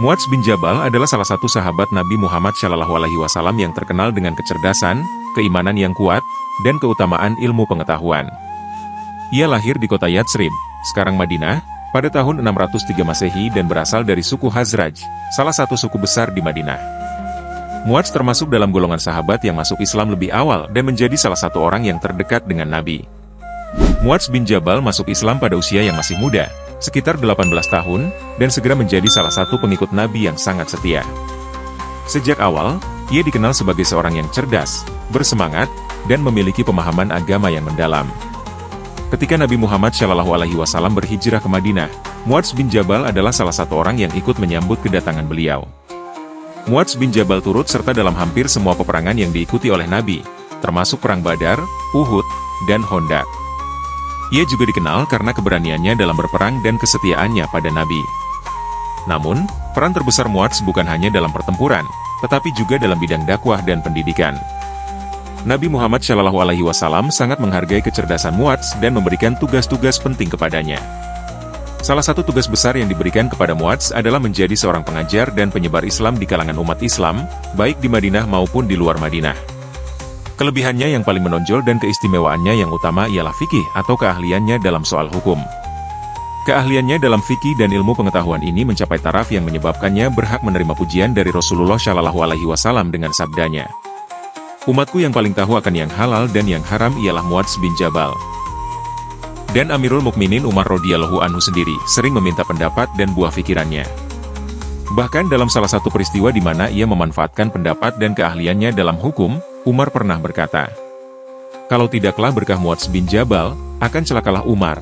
Muadz bin Jabal adalah salah satu sahabat Nabi Muhammad SAW yang terkenal dengan kecerdasan, keimanan yang kuat, dan keutamaan ilmu pengetahuan. Ia lahir di kota Yatsrib, sekarang Madinah, pada tahun 603 Masehi dan berasal dari suku Khazraj, salah satu suku besar di Madinah. Muadz termasuk dalam golongan sahabat yang masuk Islam lebih awal dan menjadi salah satu orang yang terdekat dengan Nabi. Muadz bin Jabal masuk Islam pada usia yang masih muda, sekitar 18 tahun, dan segera menjadi salah satu pengikut Nabi yang sangat setia. Sejak awal, ia dikenal sebagai seorang yang cerdas, bersemangat, dan memiliki pemahaman agama yang mendalam. Ketika Nabi Muhammad SAW berhijrah ke Madinah, Muadz bin Jabal adalah salah satu orang yang ikut menyambut kedatangan beliau. Muadz bin Jabal turut serta dalam hampir semua peperangan yang diikuti oleh Nabi, termasuk Perang Badar, Uhud, dan Khandaq. Ia juga dikenal karena keberaniannya dalam berperang dan kesetiaannya pada Nabi. Namun, peran terbesar Muadz bukan hanya dalam pertempuran, tetapi juga dalam bidang dakwah dan pendidikan. Nabi Muhammad SAW sangat menghargai kecerdasan Muadz dan memberikan tugas-tugas penting kepadanya. Salah satu tugas besar yang diberikan kepada Muadz adalah menjadi seorang pengajar dan penyebar Islam di kalangan umat Islam, baik di Madinah maupun di luar Madinah. Kelebihannya yang paling menonjol dan keistimewaannya yang utama ialah fikih atau keahliannya dalam soal hukum. Keahliannya dalam fikih dan ilmu pengetahuan ini mencapai taraf yang menyebabkannya berhak menerima pujian dari Rasulullah SAW dengan sabdanya, "Umatku yang paling tahu akan yang halal dan yang haram ialah Muadz bin Jabal." Dan Amirul Mukminin Umar radhiyallahu anhu sendiri sering meminta pendapat dan buah pikirannya. Bahkan dalam salah satu peristiwa di mana ia memanfaatkan pendapat dan keahliannya dalam hukum, Umar pernah berkata, "Kalau tidaklah berkah Muadz bin Jabal, akan celakalah Umar."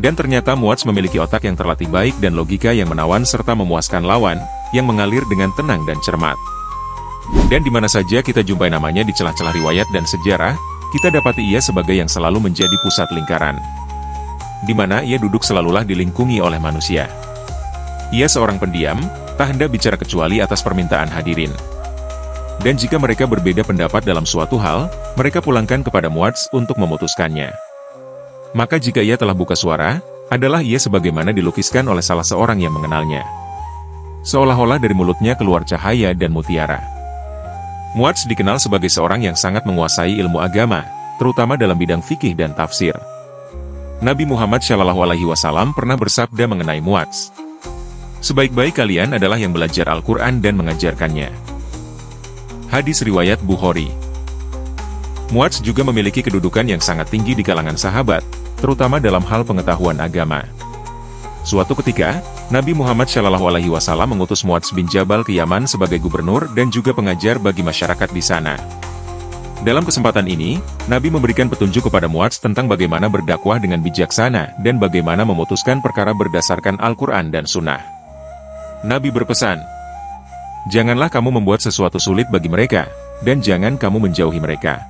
Dan ternyata Muadz memiliki otak yang terlatih baik dan logika yang menawan serta memuaskan lawan, yang mengalir dengan tenang dan cermat. Dan di mana saja kita jumpai namanya di celah-celah riwayat dan sejarah, kita dapati ia sebagai yang selalu menjadi pusat lingkaran. Di mana ia duduk selalulah dilingkungi oleh manusia. Ia seorang pendiam, tak hendak bicara kecuali atas permintaan hadirin. Dan jika mereka berbeda pendapat dalam suatu hal, mereka pulangkan kepada Muadz untuk memutuskannya. Maka jika ia telah buka suara, adalah ia sebagaimana dilukiskan oleh salah seorang yang mengenalnya. Seolah-olah dari mulutnya keluar cahaya dan mutiara. Muadz dikenal sebagai seorang yang sangat menguasai ilmu agama, terutama dalam bidang fikih dan tafsir. Nabi Muhammad SAW pernah bersabda mengenai Muadz, "Sebaik-baik kalian adalah yang belajar Al-Quran dan mengajarkannya." Hadis riwayat Bukhari. Muadz juga memiliki kedudukan yang sangat tinggi di kalangan sahabat, terutama dalam hal pengetahuan agama. Suatu ketika, Nabi Muhammad SAW mengutus Muadz bin Jabal ke Yaman sebagai gubernur dan juga pengajar bagi masyarakat di sana. Dalam kesempatan ini, Nabi memberikan petunjuk kepada Muadz tentang bagaimana berdakwah dengan bijaksana dan bagaimana memutuskan perkara berdasarkan Al-Quran dan Sunnah. Nabi berpesan, "Janganlah kamu membuat sesuatu sulit bagi mereka, dan jangan kamu menjauhi mereka."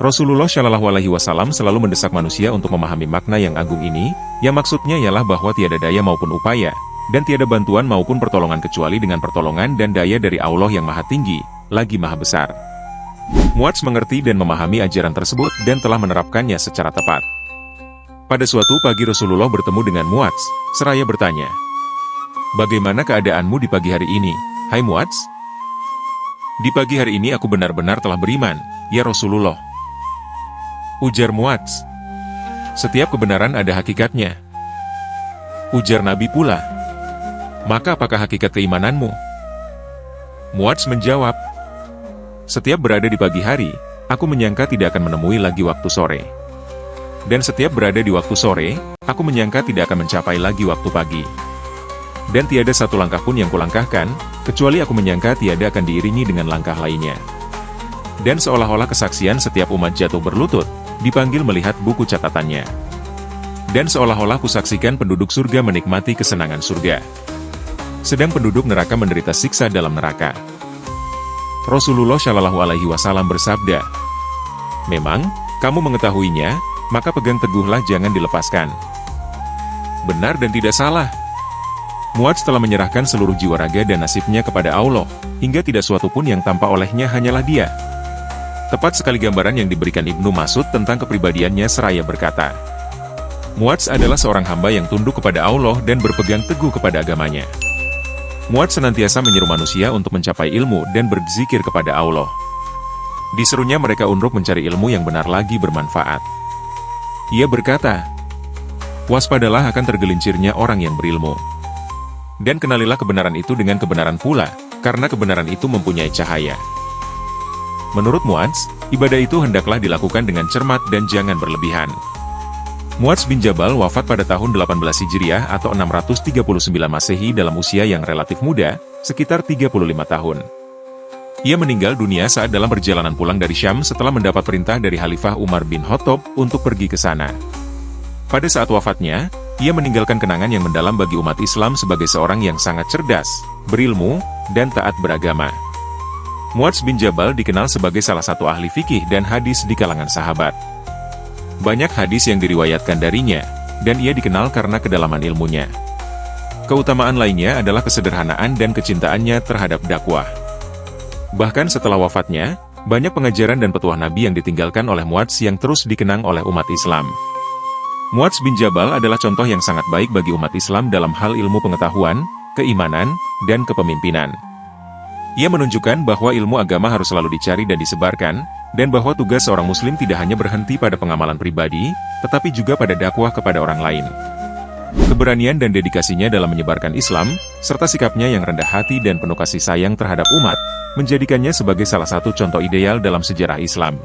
Rasulullah SAW selalu mendesak manusia untuk memahami makna yang agung ini, yang maksudnya ialah bahwa tiada daya maupun upaya, dan tiada bantuan maupun pertolongan kecuali dengan pertolongan dan daya dari Allah yang Maha Tinggi, lagi Maha Besar. Muadz mengerti dan memahami ajaran tersebut dan telah menerapkannya secara tepat. Pada suatu pagi Rasulullah bertemu dengan Muadz, seraya bertanya, "Bagaimana keadaanmu di pagi hari ini, hai Muadz?" "Di pagi hari ini aku benar-benar telah beriman, ya Rasulullah," ujar Muadz. "Setiap kebenaran ada hakikatnya," ujar Nabi pula. "Maka apakah hakikat keimananmu?" Muadz menjawab, "Setiap berada di pagi hari, aku menyangka tidak akan menemui lagi waktu sore. Dan setiap berada di waktu sore, aku menyangka tidak akan mencapai lagi waktu pagi. Dan tiada satu langkah pun yang kulangkahkan, kecuali aku menyangka tiada akan diiringi dengan langkah lainnya. Dan seolah-olah kesaksian setiap umat jatuh berlutut, dipanggil melihat buku catatannya. Dan seolah-olah kusaksikan penduduk surga menikmati kesenangan surga, sedang penduduk neraka menderita siksa dalam neraka." Rasulullah SAW bersabda, "Memang, kamu mengetahuinya, maka pegang teguhlah jangan dilepaskan." Benar dan tidak salah. Muadz telah menyerahkan seluruh jiwa raga dan nasibnya kepada Allah, hingga tidak suatu pun yang tampak olehnya hanyalah dia. Tepat sekali gambaran yang diberikan Ibnu Mas'ud tentang kepribadiannya seraya berkata, "Muadz adalah seorang hamba yang tunduk kepada Allah dan berpegang teguh kepada agamanya. Muadz senantiasa menyeru manusia untuk mencapai ilmu dan berzikir kepada Allah. Diserunya mereka untuk mencari ilmu yang benar lagi bermanfaat. Ia berkata, "Waspadalah akan tergelincirnya orang yang berilmu. Dan kenalilah kebenaran itu dengan kebenaran pula, karena kebenaran itu mempunyai cahaya." Menurut Muadz, ibadah itu hendaklah dilakukan dengan cermat dan jangan berlebihan. Muadz bin Jabal wafat pada tahun 18 Hijriah atau 639 Masehi dalam usia yang relatif muda, sekitar 35 tahun. Ia meninggal dunia saat dalam perjalanan pulang dari Syam setelah mendapat perintah dari Khalifah Umar bin Khattab untuk pergi ke sana. Pada saat wafatnya, ia meninggalkan kenangan yang mendalam bagi umat Islam sebagai seorang yang sangat cerdas, berilmu, dan taat beragama. Muadz bin Jabal dikenal sebagai salah satu ahli fikih dan hadis di kalangan sahabat. Banyak hadis yang diriwayatkan darinya, dan ia dikenal karena kedalaman ilmunya. Keutamaan lainnya adalah kesederhanaan dan kecintaannya terhadap dakwah. Bahkan setelah wafatnya, banyak pengajaran dan petuah Nabi yang ditinggalkan oleh Muadz yang terus dikenang oleh umat Islam. Muadz bin Jabal adalah contoh yang sangat baik bagi umat Islam dalam hal ilmu pengetahuan, keimanan, dan kepemimpinan. Ia menunjukkan bahwa ilmu agama harus selalu dicari dan disebarkan, dan bahwa tugas seorang muslim tidak hanya berhenti pada pengamalan pribadi, tetapi juga pada dakwah kepada orang lain. Keberanian dan dedikasinya dalam menyebarkan Islam, serta sikapnya yang rendah hati dan penuh kasih sayang terhadap umat, menjadikannya sebagai salah satu contoh ideal dalam sejarah Islam.